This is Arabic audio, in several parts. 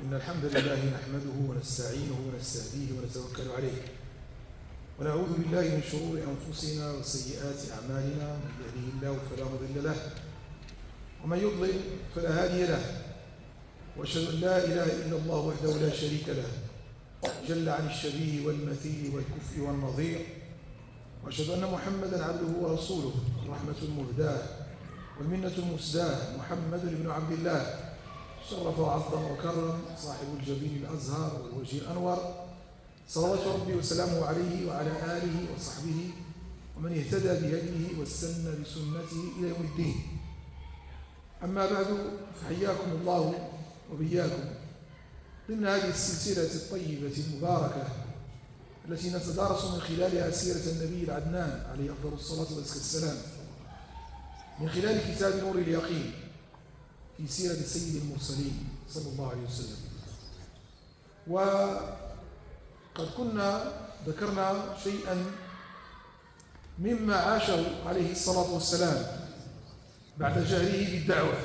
إن الحمد لله نحمده ونستعينه ونستهديه ونتوكل عليه ونعوذ بالله من شرور أنفسنا وسيئات أعمالنا. من يهده الله فلا مضل له ومن يضلل فلا هادي له، وأشهد أن لا إله إلا الله وحده لا شريك له جل عن الشبيه والمثيل والكفء والنظير، وأشهد أن محمدا عبده ورسوله الرحمة المهداة والمنة المسداة محمد بن عبد الله شرف وعظم وكرم صاحب الجبين الأزهر والوجه الأنور، صلوات ربي وسلامه عليه وعلى آله وصحبه ومن اهتدى بهديه واستنى بسنته إلى يوم الدين. أما بعد، فحياكم الله وبياكم ضمن هذه السلسلة الطيبة المباركة التي نتدارس من خلالها سيرة النبي العدنان عليه أفضل الصلاة والسلام، من خلال كتاب نور اليقين في سيرة سيد المرسلين صلى الله عليه وسلم. وقد كنا ذكرنا شيئا مما عاشه عليه الصلاة والسلام بعد جهره بالدعوة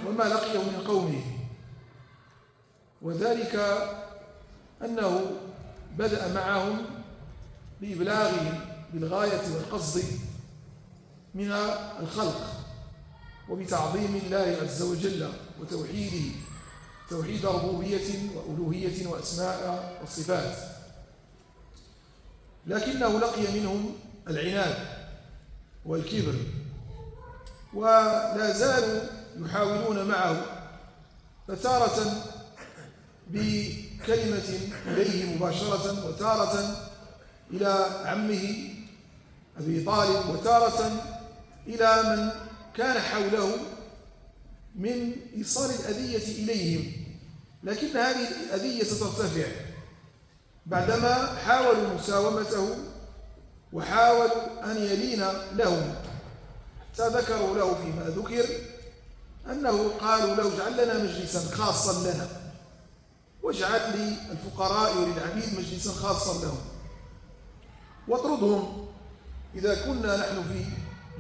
وما لقيه من قومه، وذلك أنه بدأ معهم بإبلاغهم بالغاية والقصد من الخلق وبتعظيم الله عز وجل وتوحيده، توحيد ربوبية وألوهية وأسماء وصفات، لكنه لقي منهم العناد والكبر، ولا زالوا يحاولون معه، فتارة بكلمة إليه مباشرة، وتارة إلى عمه أبي طالب، وتارة إلى من كان حوله من إيصال الأذية إليهم. لكن هذه الأذية سترتفع بعدما حاولوا مساومته وحاولوا أن يلين لهم، حتى ذكروا له فيما ذكر أنه قالوا له اجعل لنا مجلسا خاصا لنا، واجعل للفقراء وللعبيد مجلسا خاصا لهم، واطردهم إذا كنا نحن في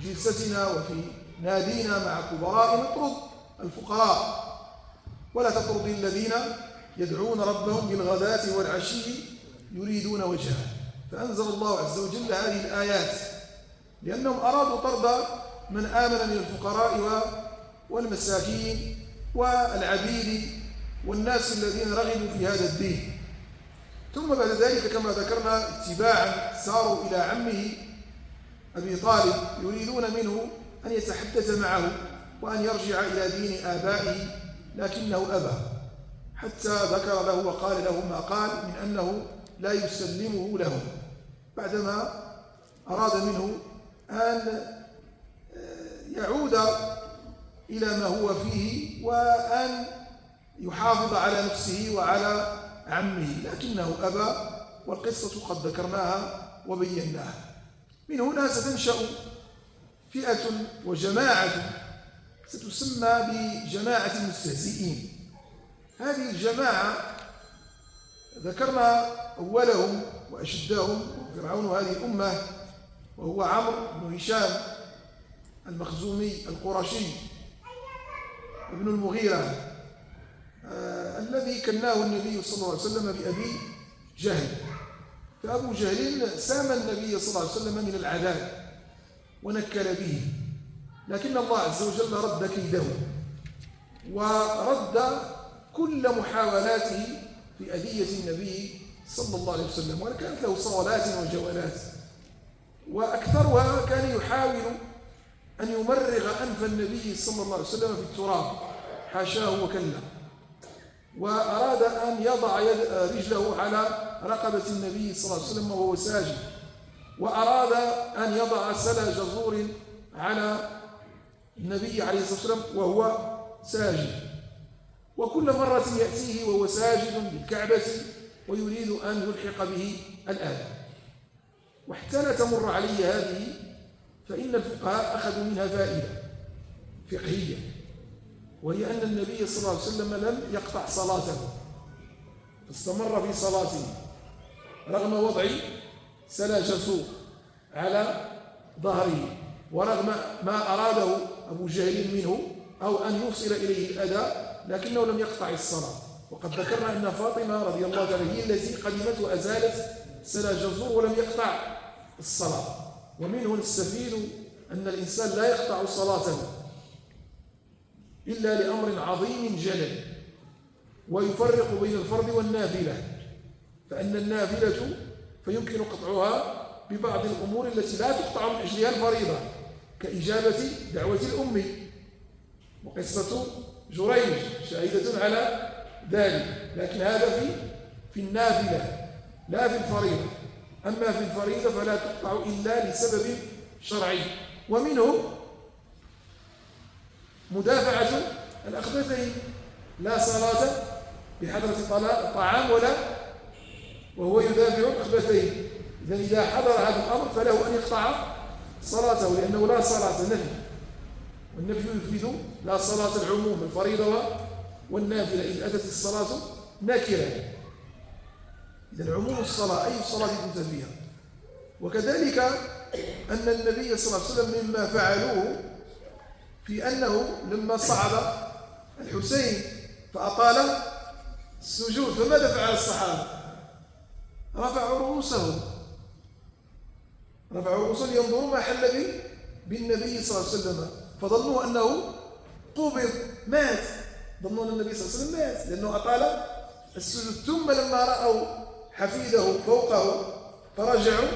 جلستنا وفي نادينا مع كبرائنا، اطرد الفقراء ولا تطرد الذين يدعون ربهم بالغداة والعشي يريدون وجهه. فأنزل الله عز وجل هذه الآيات لأنهم أرادوا طرد من آمن من الفقراء والمساكين والعبيد والناس الذين رغبوا في هذا الدين. ثم بعد ذلك كما ذكرنا اتباعا ساروا إلى عمه أبي طالب يريدون منه أن يتحدث معه وأن يرجع إلى دين آبائه، لكنه أبى، حتى ذكر له وقال له ما قال من أنه لا يسلمه لهم، بعدما أراد منه أن يعود إلى ما هو فيه وأن يحافظ على نفسه وعلى عمه، لكنه أبى، والقصة قد ذكرناها وبيناها. من هنا ستنشأ فئة وجماعة ستسمى بجماعة المستهزئين. هذه الجماعة ذكرنا أولهم وأشدهم فرعون هذه الأمة، وهو عمرو بن هشام المخزومي القرشي ابن المغيرة، الذي كناه النبي صلى الله عليه وسلم بأبي جهل. فأبو جهل سام النبي صلى الله عليه وسلم من العذاب ونكل به، لكن الله عز وجل رد كيده ورد كل محاولاته في أذية النبي صلى الله عليه وسلم، وكانت له صولات وجولات، وأكثرها كان يحاول أن يمرغ أنف النبي صلى الله عليه وسلم في التراب، حاشاه وكلا، وأراد أن يضع رجله على رقبة النبي صلى الله عليه وسلم وهو ساجد، وأراد أن يضع سلا جزور على النبي عليه الصلاة والسلام وهو ساجد، وكل مرة يأتيه وهو ساجد بالكعبة ويريد أن يلحق به الآية. وحتى لا تمر علي هذه، فإن الفقهاء أخذوا منها فائدة فقهية، وهي أن النبي صلى الله عليه وسلم لم يقطع صلاته، استمر في صلاته رغم وضع سلا جزور على ظهره، ورغم ما أراده أبو جهل منه أو أن يوصل إليه الأذى، لكنه لم يقطع الصلاة، وقد ذكرنا أن فاطمة رضي الله عنها هي التي قدمت وأزالت سلاج الزور ولم يقطع الصلاة. ومنه نستفيد أن الإنسان لا يقطع صلاته إلا لأمر عظيم جلل، ويفرق بين الفرض والنافلة، فأن النافلة فيمكن قطعها ببعض الأمور التي لا تقطع من أجلها الفريضة، كإجابة دعوة الأم، وقصة جريج شاهدة على ذلك. لكن هذا في النافلة لا في الفريضة. أما في الفريضة فلا تقطع إلا لسبب شرعي. ومنه مدافعة الأخبثين، لا صلاة بحضرة الطعام وهو يدافع الأخبثين. إذا حضر هذا الأمر فله أن يقطع صلاته، لأنه لا صلاة نفي، والنفي يفيد لا صلاة العموم الفريضة والنافلة إذ أتت الصلاة نكرة. إذا عموم الصلاة أي صلاة كنت فيها. وكذلك أن النبي صلى الله عليه وسلم مما فعلوه في أنه لما صعد الحسين فأطال السجود، فماذا فعل الصحابة؟ رفعوا رؤوسهم لينظروا ما حل بالنبي صلى الله عليه وسلم، فظنوا أنه قبض مات، ظنوا أن النبي صلى الله عليه وسلم مات لأنه أطال السجود. ثم لما رأوا حفيده فوقه فرجعوا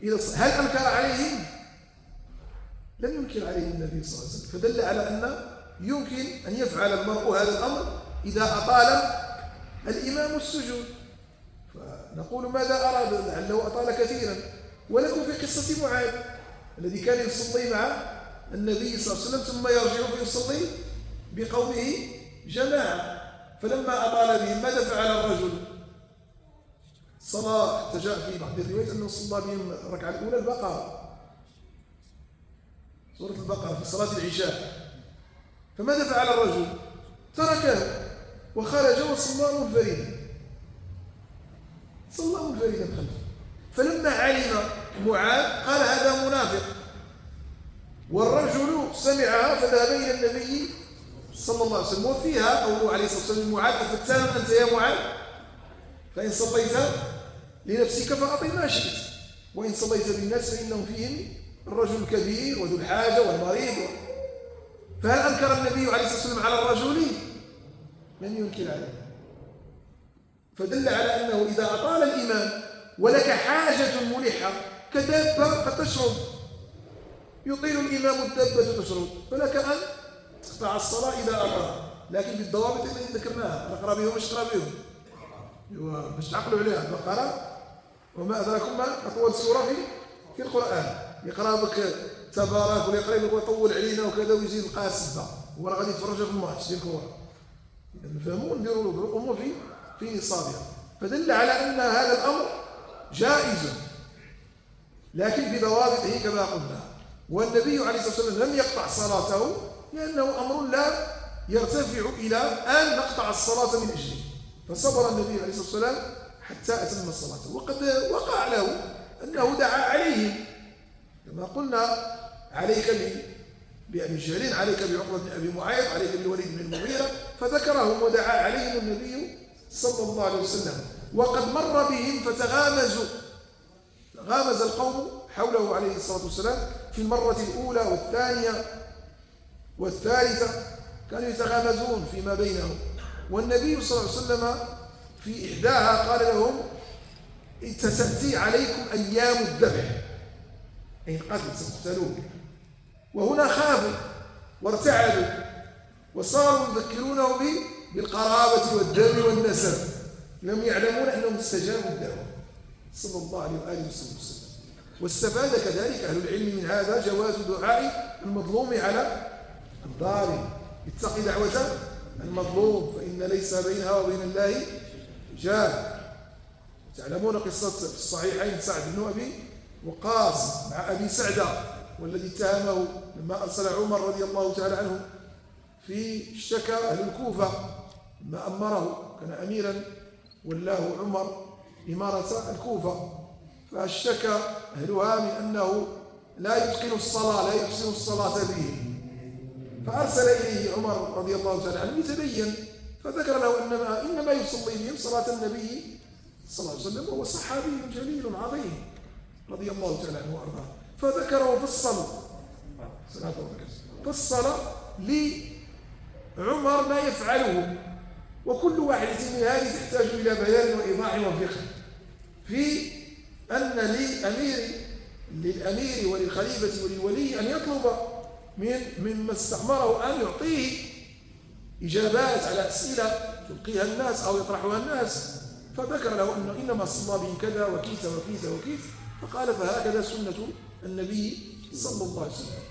إلى هل أنكر عليهم؟ لم ينكر عليهم النبي صلى الله عليه وسلم. فدل على أن يمكن أن يفعل المرء هذا الأمر إذا أطال الإمام السجود. فنقول ماذا أراد؟ لعله أطال كثيرا. ولكم في قصة معاذ الذي كان يصلي مع النبي صلى الله عليه وسلم ثم يرجع فيصلي بقومه جماعة، فلما أطال بهم ماذا فعل الرجل؟ صلاة. حتى جاء في بعض الروايات أنه صلى بهم الركعة الأولى البقرة، سورة البقرة في صلاة العشاء. فماذا فعل الرجل؟ تركه وخرج وصلى منفردا، خلفه. فلما علم معاذ قال هذا منافق، والرجل سمعها فذهب إلى النبي صلى الله عليه وسلم. وفيها قوله عليه الصلاة والسلام معاذ أفتان أنت يا معاذ؟ فإن صليت لنفسك فأعطي ما شئت، وإن صليت بالناس فإنهم فيهم الرجل الكبير وذو الحاجة والمريض. فهل أنكر النبي عليه الصلاة والسلام على الرجل؟ لم ينكر عليه. فدل على أنه إذا أطال الإمام ولك حاجة ملحة كدابة قد تشرب، يطيل الإمام الدابة تشرب، فلك أن تقطع الصلاة إذا أطال، لكن بالضوابط التي ذكرناها، نقرأ بهم مش نقرأ بهم باش تعقلوا عليها. البقرة وما أدراكم ما أطول سورة في القرآن، يقرأ بك تبارك ولا يقرأ لك ويطول علينا وكذا ويزيد يلقاها سبة، هو راه غادي يتفرج في الماتش ديال الكورة. إذا نفهموا ونديروا الأمور في نصابها. فدل على أن هذا الأمر جائز لكن بضوابطه كما قلنا. والنبي عليه الصلاة والسلام لم يقطع صلاته لأنه أمر لا يرتفع إلى أن نقطع الصلاة من أجله، فصبر النبي عليه الصلاة والسلام حتى أتم الصلاة. وقد وقع له أنه دعا عليهم كما قلنا: عليك بأبي جهل، عليك بعقبة بن أبي معيط، عليك بالوليد بن المغيرة، فذكرهم ودعا عليهم النبي صلى الله عليه وسلم. وقد مر بهم فتغامز القوم حوله عليه الصلاة والسلام في المرة الأولى والثانية والثالثة، كانوا يتغامزون فيما بينهم. والنبي صلى الله عليه وسلم في إحداها قال لهم: ستأتي عليكم أيام الذبح، أي القتل، ستقتلون. وهنا خافوا وارتعدوا وصاروا يذكرونه بالقرابة والدم والنسب، لم يعلمون أنهم استجابوا الدعوة صلى الله عليه وآله وسلم. واستفاد كذلك أهل العلم من هذا جواز دعاء المظلوم على الظالم: اتق دعوة المظلوم فإن ليس بينها وبين الله حجاب. تعلمون قصة في الصحيحين سعد بن أبي وقاص مع أبي سعدة، والذي اتهمه لما أرسل عمر رضي الله تعالى عنه في اشتكى أهل الكوفة لما أمره، كان أميرا ولاه عمر إمارة الكوفة، فاشتكى أهلها من أنه لا يتقن الصلاة، لا يحسن الصلاة به، فأرسل إليه عمر رضي الله تعالى عنه يتبين، فذكر له إنما يصلي بهم صلاة النبي صلى الله عليه وسلم، وهو صحابي جليل عظيم رضي الله تعالى عنه وأرضاه. فذكر فصل لعمر ما يفعله، وكل واحدة من هذه تحتاج إلى بيان وإيضاح وفقه في أن للأمير وللخليفة وللولي أن يطلب مما استأمره أن يعطيه إجابات على أسئلة تلقيها الناس أو يطرحها الناس. فذكر له أنه إنما صلى بهم كذا وكيت وكيت وكيت، فقال فهكذا سنة النبي صلى الله عليه وسلم.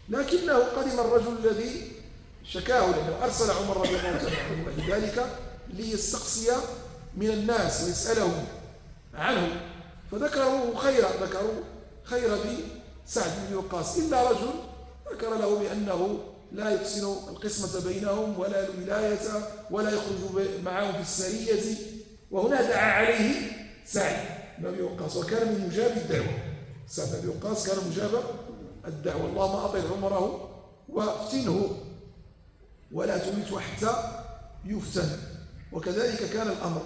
لكنه قدم الرجل الذي شكاه، لأنه أرسل عمر رضي الله عنه ذلك ليستقصي من الناس ويسألهم عنه، فذكروا خير بسعد بن وقاص، إلا رجل ذكر له بأنه لا يحسن القسمة بينهم ولا الولاية ولا يخرج معهم في السرية، وهنا دعا عليه سعد بن أبي وقاص، وكان من مجاب الدعوة. سعد بن أبي وقاص كان مجاب الدعوة. اللهم أطل عمره وافتنه ولا تميته حتى يفتن. وكذلك كان الأمر،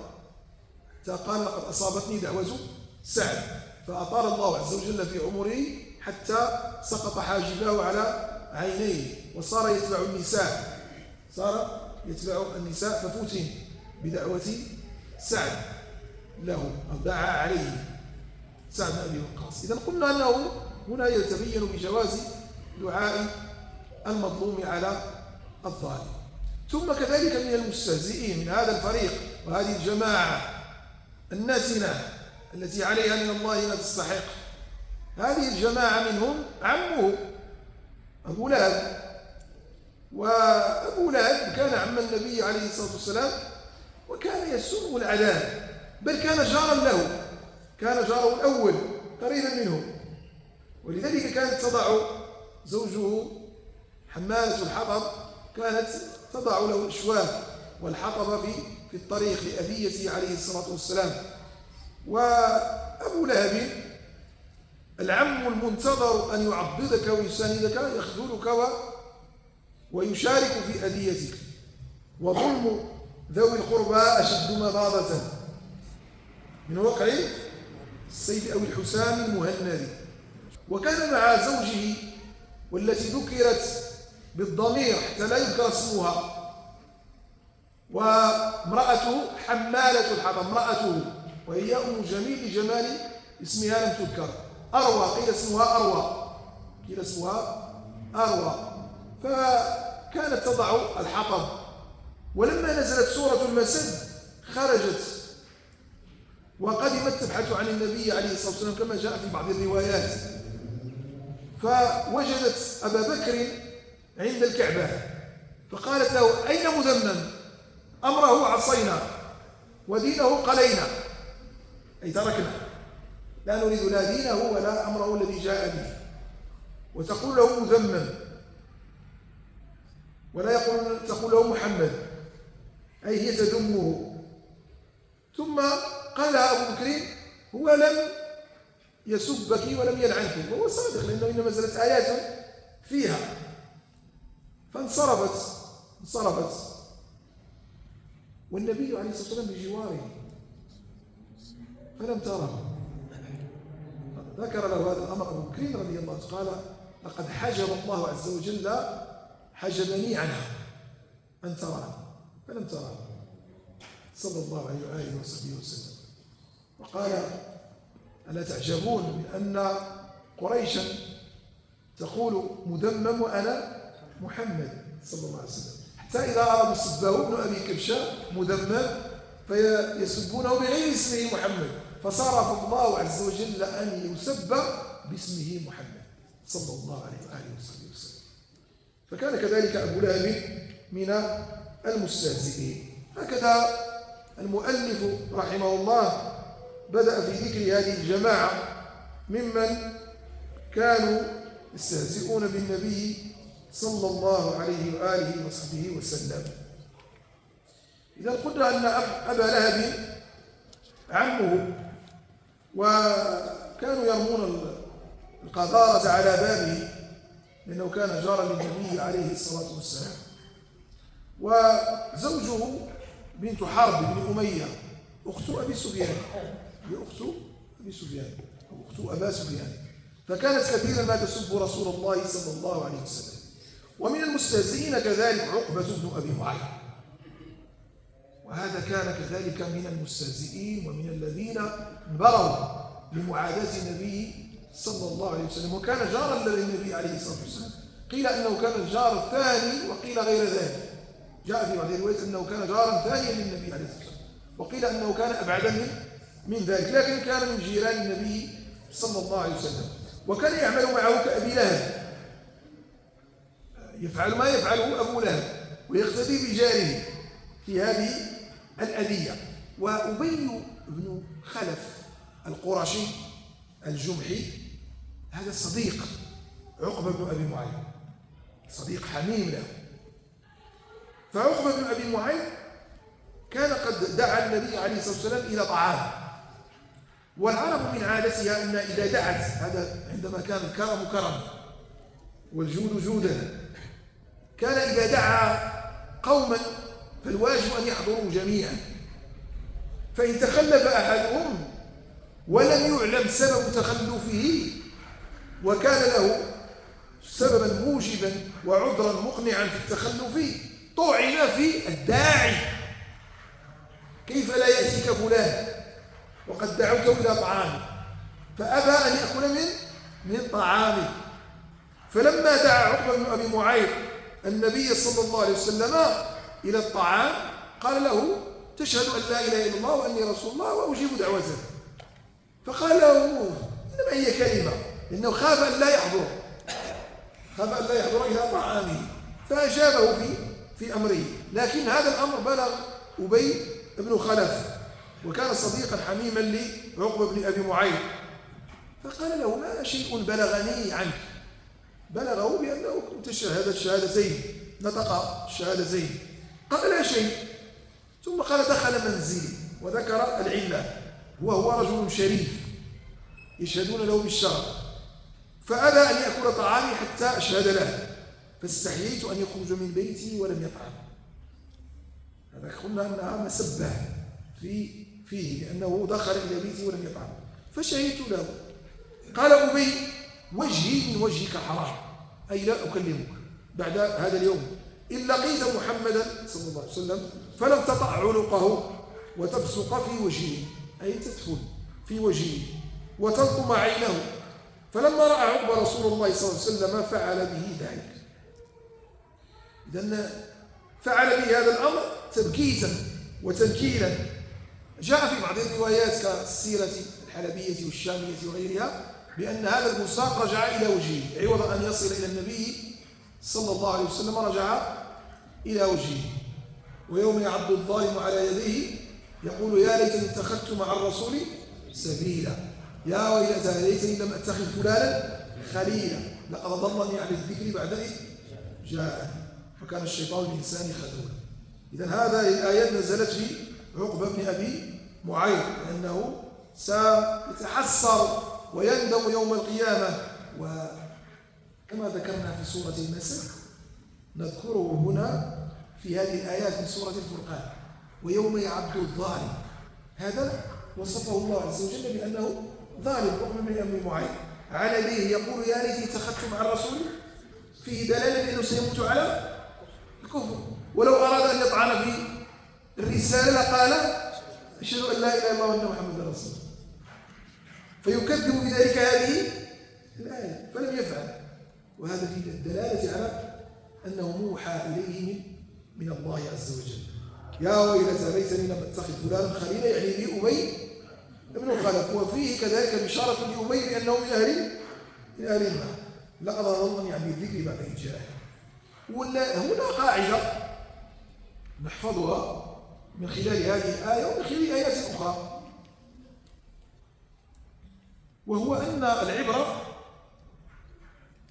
حتى قال لقد أصابتني دعوة سعد، فأطال الله عز وجل في عمره حتى سقط حاجبه على عينيه، وصار يتبع النساء، ففتن بدعوة سعد له أو دعا عليه سعد بن أبي وقاص. إذن قلنا أنه هنا يتبين بجواز دعاء المظلوم على الظالم. ثم كذلك من المستهزئين من هذا الفريق وهذه الجماعة الناتنة التي عليها من الله ما تستحق، هذه الجماعة منهم عمه أبو لهب. وأبو لهب كان عم النبي عليه الصلاة والسلام، وكان يسوء العذاب، بل كان جارا له، كان جاره الأول قريبا منه. ولذلك كانت تضع زوجه حمالة الحطب، كانت تضع له الأشواك والحطب في الطريق لأبيته عليه الصلاة والسلام. وأبو لهب العم المنتظر أن يعضدك ويساندك يخذلك ويشارك في أذيتك، وظلم ذوي القربى أشد مضاضة من وقع السيف أو الحسام المهند. وكان مع زوجه والتي ذكرت بالضمير حتى لا يذكر اسمها، وامرأته حمالة الحطب، امرأته وهي أم جميل لجمال اسمها لم تذكر، أروى، قيل اسمها أروى. فكانت تضع الحطب، ولما نزلت سورة المسد خرجت وقدمت تبحث عن النبي عليه الصلاة والسلام كما جاء في بعض الروايات، فوجدت أبا بكر عند الكعبة، فقالت له أين مذمم؟ أمره عصينا ودينه قلينا، أي تركنا، لا نريد لا دينه ولا أمره الذي جاء به. وتقول له مذمم ولا تقول له محمد، أي هي تذمه. ثم قال أبو بكر هو لم يسبك ولم يلعنك، وهو صادق، لأنه إنما نزلت آيات فيها. فانصرفت والنبي عليه الصلاة والسلام بجواره فلم تره. ذكر له هذا الأمر أبو بكر رضي الله عنه، قال لقد حجب الله عز وجل حجبني عنها أن تراني، فلم تراني صلى الله عليه وآله وصحبه وسلم. وقال ألا تعجبون من أن قريشا تقول مذمم وأنا محمد صلى الله عليه وسلم، حتى إذا أرادوا سبه ابن أبي كبشة مذمم فيسبونه بغير اسمه محمد، فصرف الله عز وجل أن يسب باسمه محمد صلى الله عليه وآله وصحبه وسلم. فكان كذلك أبو لهب من المستهزئين. هكذا المؤلف رحمه الله بدأ في ذكر هذه الجماعة ممن كانوا يستهزئون بالنبي صلى الله عليه وآله وصحبه وسلم. إذا قلنا أن أبا لهب عمه، وكانوا يرمون القذارة على بابه لأنه كان جارا للنبي عليه الصلاة والسلام. وزوجه بنت حرب بن أمية أخت أبي سفيان، هي أخت أبي سفيان أو أخت أبا سفيان، فكانت كثيرا ما تسب رسول الله صلى الله عليه وسلم. ومن المستهزئين كذلك عقبة بن أبي معيط، وهذا كان كذلك من المستهزئين ومن الذين انبروا لمعاداة النبي صلى الله عليه وسلم، وكان جارا للنبي عليه الصلاة والسلام. قيل أنه كان الجار الثاني وقيل غير ذلك، جاء في بعض الروايات أنه كان جارا ثانيا للنبي عليه الصلاة والسلام، وقيل أنه كان أبعد من ذلك، لكن كان من جيران النبي صلى الله عليه وسلم. وكان يعمل معه كأبي لهب، يفعل ما يفعله أبو لهب ويقتدي بجاره في هذه الأذية. وأبي بن خلف القرشي الجمحي هذا صديق عقبة بن أبي معيط، صديق حميم له. فعقبة بن أبي معيط كان قد دعا النبي عليه الصلاة والسلام إلى طعام، والعرب من عادتها أن إذا دعت، هذا عندما كان الكرم كرم والجود جودا، كان إذا دعا قوما فالواجب أن يحضروا جميعا، فإن تخلف أحدهم ولم يعلم سبب تخلفه وكان له سببا موجبا وعذرا مقنعا في التخلف طعن في الداعي. كيف لا يأتيك فلان وقد دعوته إلى طعامك فأبى أن يأكل من طعامك؟ فلما دعا عقبة بن أبي معيط النبي صلى الله عليه وسلم إلى الطعام قال له: تشهد أن لا إله إلا الله وأني رسول الله وأجيب دعوته. فقال له: إنما هي كلمة، لأنه خاف أن لا يحضر، خاف أن لا يحضر إلى طعامه، فأجابه في أمره. لكن هذا الأمر بلغ أبي بن خلف، وكان صديقا حميما لعقبة بن أبي معيط، فقال له: ما شيء بلغني عنك؟ بلغه بأنه كنت شهد الشهادتين، نطق الشهادتين. قال: لا شيء. ثم قال: دخل منزلي، وذكر العلة، وهو رجل شريف يشهدون له بالشرف، فأبى أن يأكل طعامي حتى أشهد له، فاستحييت أن يخرج من بيتي ولم يطعم. هذا قلنا أنها مسبة فيه لأنه دخل إلى بيتي ولم يطعم، فشهدت له. قال أبي: وجهي من وجهك حرام، أي لا أكلمك بعد هذا اليوم إن لقيت محمدا صلى الله عليه وسلم فلم تطع عنقه وتبصق في وجهه، أي تدفن في وجهه وتلطم عينه. فلما رأى عقبة رسول الله صلى الله عليه وسلم فعل به ذلك. إذن فعل به هذا الأمر تبكيتا وتنكيلا. جاء في بعض الروايات كالسيرة الحلبية والشامية وغيرها بأن هذا البصاق رجع إلى وجهه، عوض أن يصل إلى النبي صلى الله عليه وسلم رجع إلى وجهه. ويوم يعض الظالم على يديه يقول: يا ليتني اتخذت مع الرسول سبيلا، يا ويلتى ليتني لم أتخذ فلانا خليلا، لقد ضلني عن الذكر بعد إذ جاءني وكان الشيطان للإنسان خذولا. إذن هذه الآيات نزلت في عقبة بن أبي معيط، لأنه سيتحسر ويندم يوم القيامة. وكما ذكرنا في سورة المسك نذكره هنا في هذه الآيات من سورة الفرقان: ويوم يعض الظالم، هذا وصفه الله عز وجل بأنه ظالم. عقبة بن أبي معيط على يديه يقول: يا ليتني اتخذت مع الرسول، فيه دلالة بأنه سيموت على الكفر، ولو أراد أن يطعن في الرسالة لقال: أشهد أن لا إله إلا الله وأن محمدا رسول الله، فيكذب بذلك هذه الآية فلم يفعل. وهذا فيه الدلالة على أنه موحى إليه من الله عز وجل: يا ويلتى ليتني لم أتخذ فلانا خليلا، يعني بأبي بن خلف. وفيه كذلك بشارة لأبي بأنه من أهل النار، لقد ضلني عن الذكر بعد إذ جاءني. هنا قاعدة نحفظها من خلال هذه الآية ومن خلال آيات أخرى، وهو أن العبرة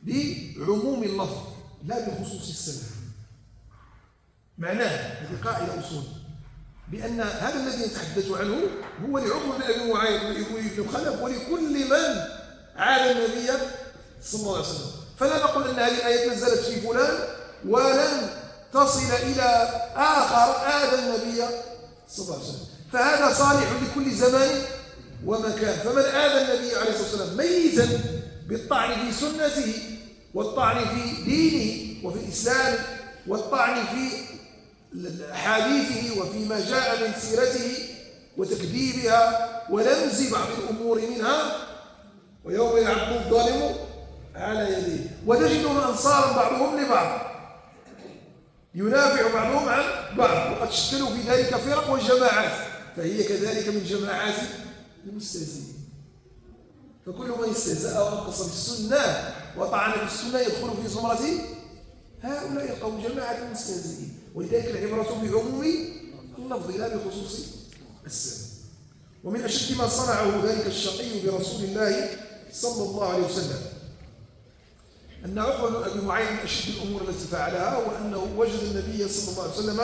بعموم اللفظ لا بخصوص السبب. معناه هذه قاعدة أصول بأن هذا الذي نتحدث عنه هو لعقبة بن أبي معيط بن خلف ولكل من عاد النبي صلى الله عليه وسلم. فلا نقول أن هذه الآية نزلت في فلان ولن تصل إلى آخر آذى النبي صلى الله عليه وسلم. فهذا صالح لكل زمان ومكان. فمن آذى النبي عليه الصلاة والسلام ميتا بالطعن في سنته والطعن في دينه وفي الإسلام والطعن في حديثه وفيما جاء من سيرته وتكذيبها ولمز بعض الأمور منها، ويوم يعض الظالم على يديه. وتجدهم أنصارا بعضهم لبعض، ينافع بعضهم عن بعض، وقد شكلوا في ذلك فرق وجماعات، فهي كذلك من جماعات المستهزئين. فكل من استهزأ وانقص بالسنة وطعن في السنة يدخل في زمرة هؤلاء القوم، جماعة المستهزئين. ولذلك العبرة بعموم اللفظ لا بخصوص السبب. ومن أشد ما صنعه ذلك الشقي برسول الله صلى الله عليه وسلم أن عقبة بن أبي معيط من أشد الأمور التي فعلها هو أنه وجد النبي صلى الله عليه وسلم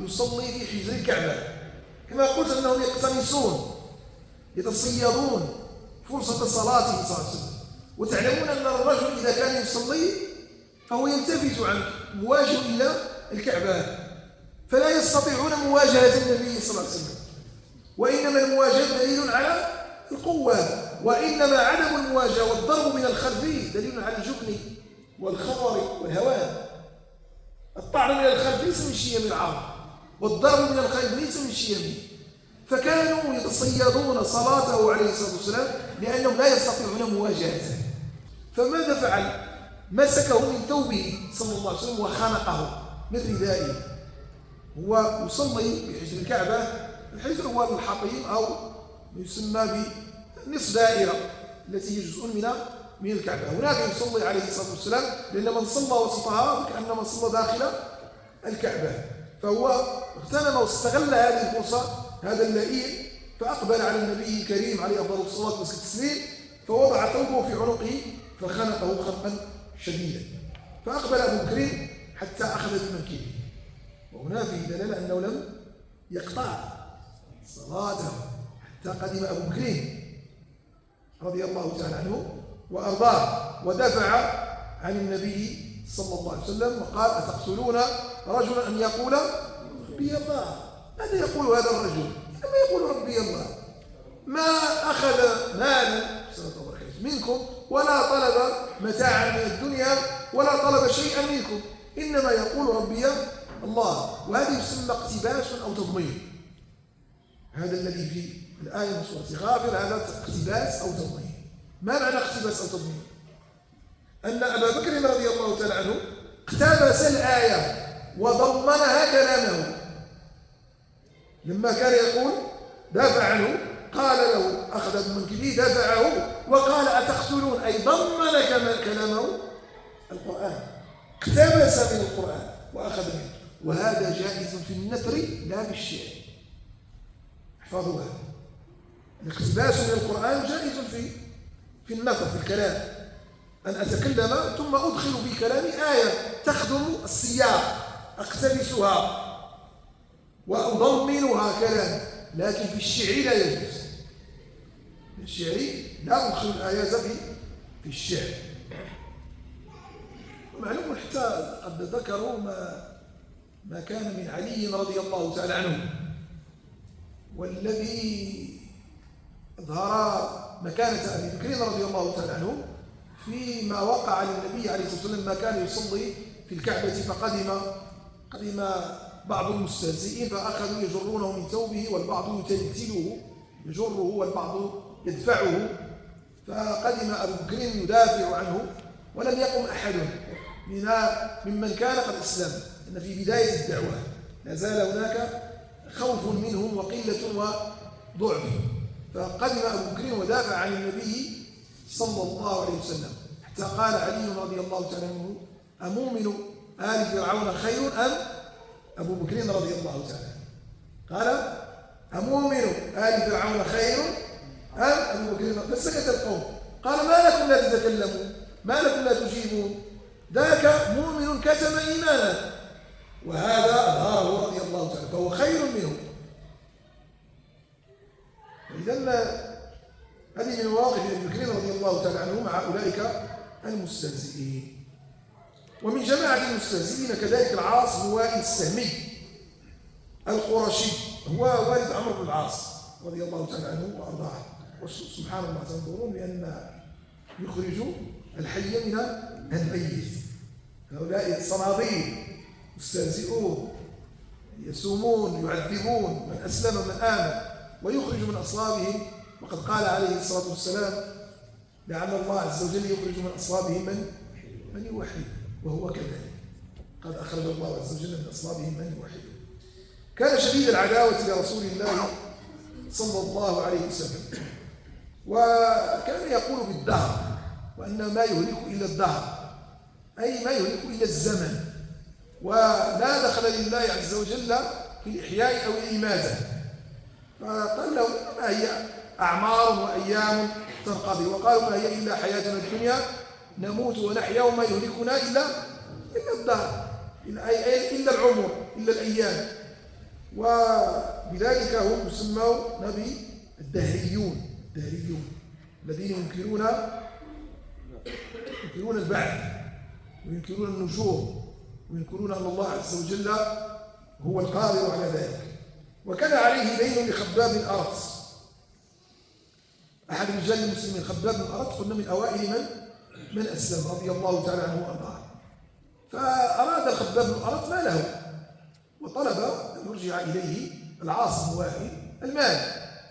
يصلي في حجر الكعبة، كما قلت أنهم يقتنصون يتصيدون فرصة صلاته صلى الله عليه وسلم. وتعلمون أن الرجل إذا كان يصلي فهو يلتفت عنك مواجه إلى الكعبة، فلا يستطيعون مواجهة النبي صلى الله عليه وسلم. وإنما المواجهة دليل على القوة، وإنما عدم المواجهة والضرب من الخلف دليل على الجبن والخطر والهوان. الطعن من الخلف ليس من شيم العرب، والضرب من الخلف ليس من شيمه. فكانوا يتصيدون صلاته عليه الصلاة والسلام لأنهم لا يستطيعون مواجهته. فماذا فعل؟ مسكه من ثوبه صلى الله عليه وسلم وخنقه من ردائه. هو يصلي بحجر الكعبة، الحجر هو الحطيم أو يسمى بنصف دائرة التي هي جزء من الكعبة. هناك يصلي عليه الصلاة والسلام، لأن من صلى وسطها فكأنما صلى داخل الكعبة. فهو اغتنم واستغل هذه الفرصة هذا اللئيم، فأقبل على النبي الكريم عليه أفضل الصلاة والتسليم، فوضع ثوبه في عنقه فخنقه خنقا شديدا. فأقبل أبو بكر حتى أخذ بمنكبه، وهنا فيه دلالة أنه لم يقطع صلاته حتى قدم أبو بكر رضي الله تعالى عنه وأرضاه، ودفع عن النبي صلى الله عليه وسلم وقال: أتقتلون رجلا أن يقول ربي الله؟ ماذا يقول هذا الرجل؟ إنما يقول ربي الله، ما أخذ مال منكم ولا طلب متاعا من الدنيا ولا طلب شيئا منكم، إنما يقول ربي الله. وهذا يسمى اقتباس أو تضمين. هذا الذي في الآية من سورة غافر هذا اقتباس أو تضمين. ما معنى اقتباس أو تضمين؟ أن أبا بكر رضي الله تعالى عنه اقتبس الآية وضمنها كلامه. لما كان يقول دافع عنه قال له أخذ بمنكبه دافعه وقال: أتقتلون، أي ضمن كلامه القرآن، اقتبس من القرآن وأخذ منه. وهذا جائز في النثر لا في الشعر. احفظوا هذا، الاقتباس من القرآن جائز في النثر في الكلام، أن أتكلم ثم أدخل في كلامي آية تخدم السياق أقتبسها وأضمنها كلام. لكن في الشعر لا يجوز، في الشعر لا أدخل الآيات في الشعر. ومعلوم حتى قد ذكروا ما كان من علي رضي الله تعالى عنه، والذي أظهر مكانة أبي بكر رضي الله تعالى عنه فيما وقع للنبي عليه الصلاة والسلام. ما كان يصلي في الكعبة فقدم بعض المستهزئين فأخذوا يجرونه من ثوبه، والبعض يتلتله يجره والبعض يدفعه، فقدم أبو بكر يدافع عنه ولم يقم أحد ممن كان قد أسلم. إن في بداية الدعوة لا زال هناك خوف منهم وقلة وضعف. فقدم أبو بكر ودافع عن النبي صلى الله عليه وسلم، حتى قال علي رضي الله تعالى عنه: أمؤمن آل فرعون خير أم أبو بكر رضي الله تعالى عنه؟ قال: أمؤمن آل فرعون خير أم أبو بكر؟ فسكت القوم. قال: ما لكم لا تتكلمون؟ ما لكم لا تجيبون؟ ذاك مؤمن كتم إيمانا، وهذا أظهره رضي الله تعالى، فهو خير منه. إذن هذه من مواقف أبي بكر رضي الله تعالى عنه مع أولئك المستهزئين. ومن جماعة المستهزئين كذلك العاص بن وائل السهمي القرشي، هو والد عمرو بن العاص رضي الله تعالى عنه وأرضاه. وسبحان الله تنظرون لأن يخرج الحي من الميت. هؤلاء الصناديد مستهزئون يسومون يعذبون من أسلم من آمن ويخرج من أصلابهم. وقد قال عليه الصلاة والسلام لعل الله عز وجل يخرج من أصلابهم من يوحد، وهو كذلك قد أخرج الله عز وجل من أصلابهم من يوحد. كان شديد العداوة لرسول الله صلى الله عليه وسلم، وكان يقول بالدهر، وأن ما يهلك إلا الدهر، أي ما يهلك إلا الزمن، ولا دخل لله عز وجل في الإحياء أو الإماتة. فقال له ما هي أعمار وأيام تنقضي، وقالوا ما هي إلا حياتنا الدنيا نموت ونحيا وما يهلكنا إلا الدهر، إلا العمر، إلا الأيام. وبذلك هم يسمون الدهريون الذين ينكرون البعث وينكرون النشور وينكرون أن الله عز وجل هو القادر على ذلك. وكان عليه دين لخباب بن أرط، أحد رجال المسلمين. خباب بن أرط قلنا من أوائل من أسلم رضي الله تعالى عنه وأرضاه. فأراد الخباب بن أرط ماله وطلب أن يرجع إليه العاص بن وائل المال.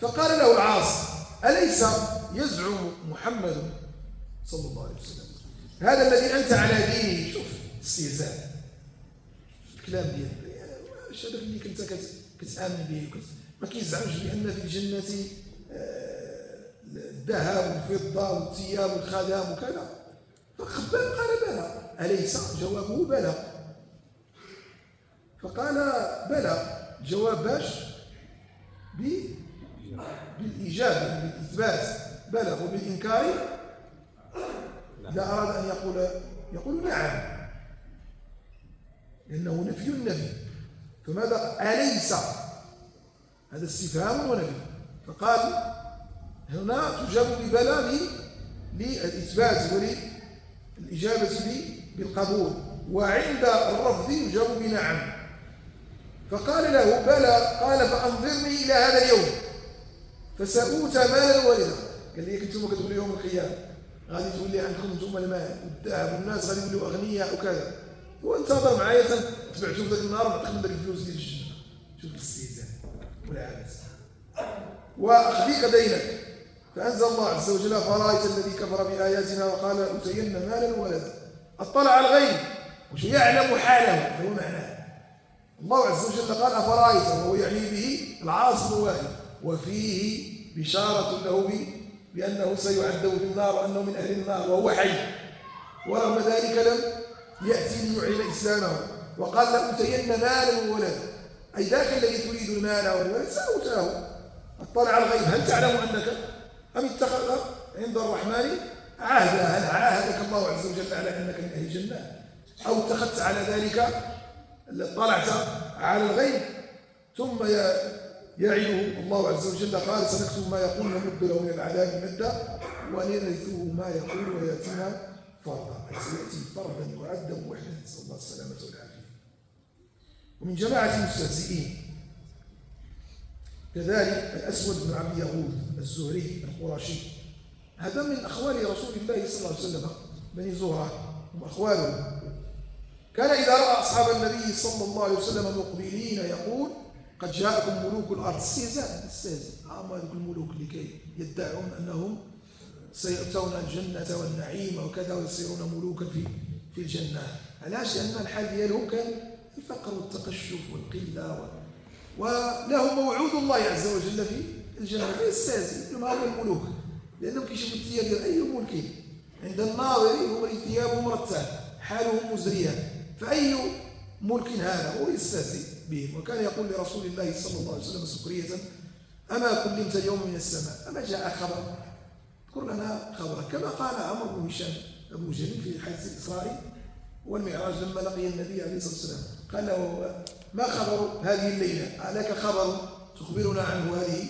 فقال له العاص أليس يزعم محمد صلى الله عليه وسلم هذا الذي أنت على دينه؟ شوف استهزاء الكلام ديالك، واش هذاك اللي كنت كتآمن به ما كيزعمش بأن في الجنة الذهب والفضة والثياب والخدم وكذا. فخباب قال بلى. أليس؟ جوابه بلى. فقال بلى. جواب باش بالإجابة بالإثبات بلى، وبالإنكار إذا أراد أن يقول نعم، لأنه نفي النفي. فماذا أليس؟ هذا استفهام ونفي. فقال هنا تجاب ببلى للإثبات وللإجابة بالقبول، وعند الرفض يجاب بنعم. فقال له بلى. قال فأنظرني إلى هذا اليوم فسأوت مالا ولدا. قال لي كنتم كتقولوا يوم القيامة غادي تولي عندكم انتم المال والذهب والناس غادي يوليو أغنياء وكذا، وانتظر معايا تبعتوا في ذاك النهار ونعطيكم داك الفلوس ديال الجنة. شوف الاستهزاء والعبث. وأخذيك دينك. فأنزل الله عز وجل فرأيت الذي كفر بآياتنا وقال أوتين مالا ولدا. اطلع على الغيب وش يعلم حاله، هو معناه. الله عز وجل قال أفرأيت، وهو يعني به العاص بن وائل، وفيه بشارة له بأنه سيعذب في النار وأنه من أهل النار وهو حي، ورغم ذلك لم يأتي ليعلن إسلامه. وقال لأوتين مالا وولدا، أي ذاك الذي تريد المال والولد سأوتاه. اطلع على الغيب هل تعلم أنك أم اتخذ عند الرحمن عهدا، هل عاهدك الله عز وجل على أنك من أهل الجنة، أو اتخذت على ذلك اطلعت على الغيب؟ ثم يعده الله عز وجل قال سنكتب ما يقول ونمد له من العذاب مدا ونرثه ما يقول وياتينا فردا، أي سيأتي فردا يعذب وحده، نسأل الله السلامة والعافية. ومن جماعة المستهزئين كذلك الأسود بن عبد يغوث الزهري القرشي، هذا من أخوال رسول الله صلى الله عليه وسلم، بني زهرة هم أخواله. كان إذا رأى أصحاب النبي صلى الله عليه وسلم مقبلين يقول قد جاءكم ملوك الأرض. استهزاء هذوك الملوك اللي يدعون أنهم سيؤتون الجنة والنعيم وكذا ويصيرون ملوكا في الجنة. علاش؟ لأن الحال ديالهم كان الفقر والتقشف والقلة ولهم موعود الله عز وجل في الجنة، فيستهزئ ما هو الملوك، لأنهم كيشوفوا الثياب ديال أي ملك عند الناظر هم ثيابهم مرتب حالهم مزرية، فأي ملك هذا؟ هو يستهزئ بهم. وكان يقول لرسول الله صلى الله عليه وسلم سخرية أما كلمت اليوم من السماء أما جاء خبر، اذكر لنا خبرك، كما قال عمرو بن هشام أبو جهل في حادث الإسراء والمعراج لما لقي النبي عليه الصلاة والسلام قال له ما خبر هذه الليلة؟ ألك خبر تخبرنا عنه هذه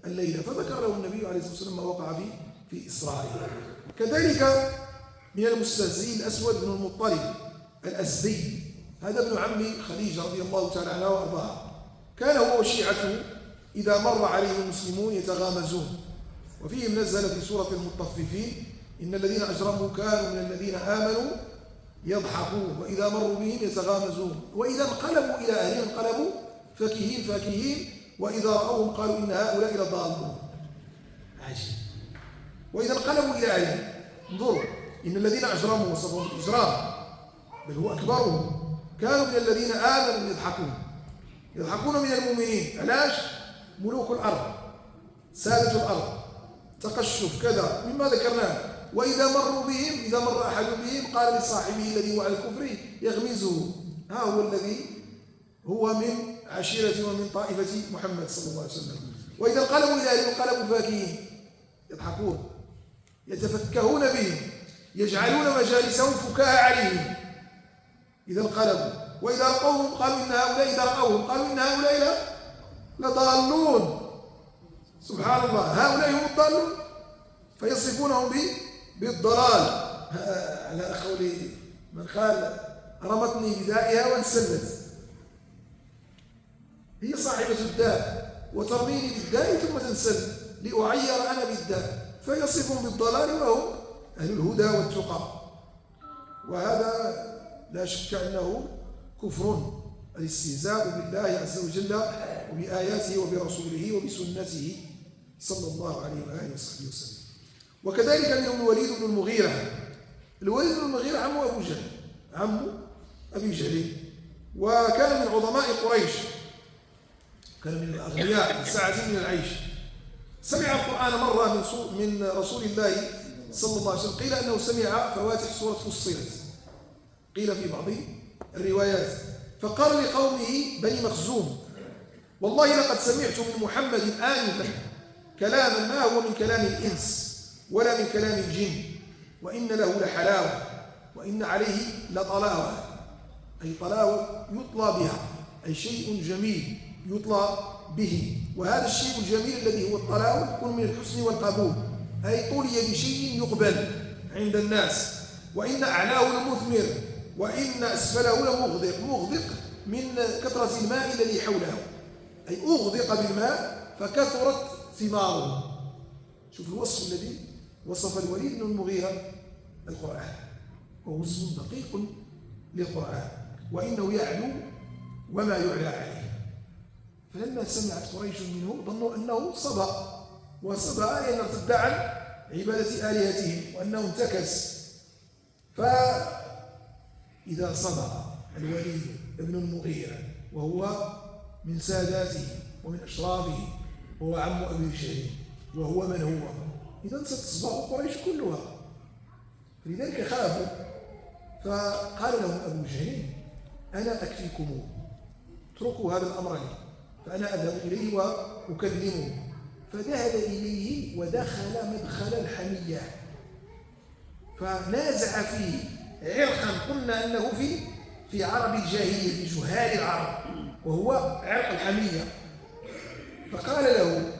الليلة؟ فذكر له النبي عليه الصلاة والسلام ما وقع في إسرائيل. كذلك من المستهزئين الأسود بن المطلب الأسدي، هذا ابن عم خديجة رضي الله تعالى عنها وأرضاها، كان هو وشيعته إذا مر عليهم المسلمون يتغامزون. وفيهم نزل في سورة المطففين: إن الذين أجرموا كانوا من الذين آمنوا يضحكون وإذا مروا بهم يتغامزون وإذا انقلبوا إلى أهلهم انقلبوا فكهين وإذا رأوهم قالوا إن هؤلاء لضالون. عجيب. وإذا انقلبوا إلى أهلهم، انظروا، إن الذين أجرموا وصفهم بالإجرام بل هو أكبرهم كانوا من الذين آمنوا يضحكون من المؤمنين. علاش؟ ملوك الأرض، سادة الأرض، تقشف كذا مما ذكرناه. وإذا مروا بهم، إذا مر أحد بهم قال لصاحبه الذي هو على الكفر يغمزه: ها هو الذي هو من عشيرة ومن طائفة محمد صلى الله عليه وسلم. وإذا انقلبوا إلى أهلهم انقلبوا فاكهين، يضحكون، يتفكهون بهم، يجعلون مجالسهم فكاهة عليهم إذا انقلبوا. وإذا رأوهم قالوا إن هؤلاء، إذا رأوهم قالوا إن هؤلاء لضالون. سبحان الله، هؤلاء هم الضالون، فيصفونهم بالضلال. على قول من قال: رمتني بدائها وانسلت. هي صاحبة الداء وترميني بالداء ثم تنسل لأعير أنا بالداء، فيصفهم بالضلال وهم أهل الهدى والتقى. وهذا لا شك أنه كفر، الاستهزاء بالله عز وجل وبآياته وبرسوله وبسنته صلى الله عليه وآله وصحبه وسلم. وكذلك منهم الوليد بن المغيرة. الوليد بن المغيرة عم أبو جهل، عم أبي جهل، وكان من عظماء قريش، كان من الأغنياء سعة من العيش. سمع القرآن مرة من رسول الله صلى الله عليه وسلم. قيل أنه سمع فواتح سورة فصلت، قيل في بعض الروايات. فقال لقومه بني مخزوم: والله لقد سمعت من محمد آنفا كلاما ما هو من كلام الإنس ولا من كلام الجن، وإن له لحلاوة وإن عليه لطلاوة، أي طلاوة يطلى بها، أي شيء جميل يطلى به. وهذا الشيء الجميل الذي هو الطلاوة يكون من الحسن والقبول، أي طولي بشيء يقبل عند الناس. وإن أعلاه لمثمر وإن أسفله لمغدق، مغدق من كثرة الماء الذي حوله، أي أغدق بالماء فكثرت ثماره. شوف الوصف الذي وصف الوليد بن المغيرة القرآن، وهو اسم دقيق للقرآن، وإنه يعلو وما يعلى عليه. فلما سمعت قريش منه ظنوا أنه صبأ، وصبأ أن ارتد عن عبادة آلهتهم وأنه انتكس. فإذا صبأ الوليد بن المغيرة وهو من ساداته ومن أشرافه وهو عم أبي جهل وهو من هو، إذا ستصبح قريش كلها. فلذلك خافوا، فقال لهم أبو جهل: أنا أكفيكم، اتركوا هذا الأمر لي، فأنا أذهب إليه وأكلمه. فذهب إليه ودخل مدخل الحمية فنازع فيه عرقا قلنا أنه في عرب الجاهلية، في جهال العرب، وهو عرق الحمية. فقال له،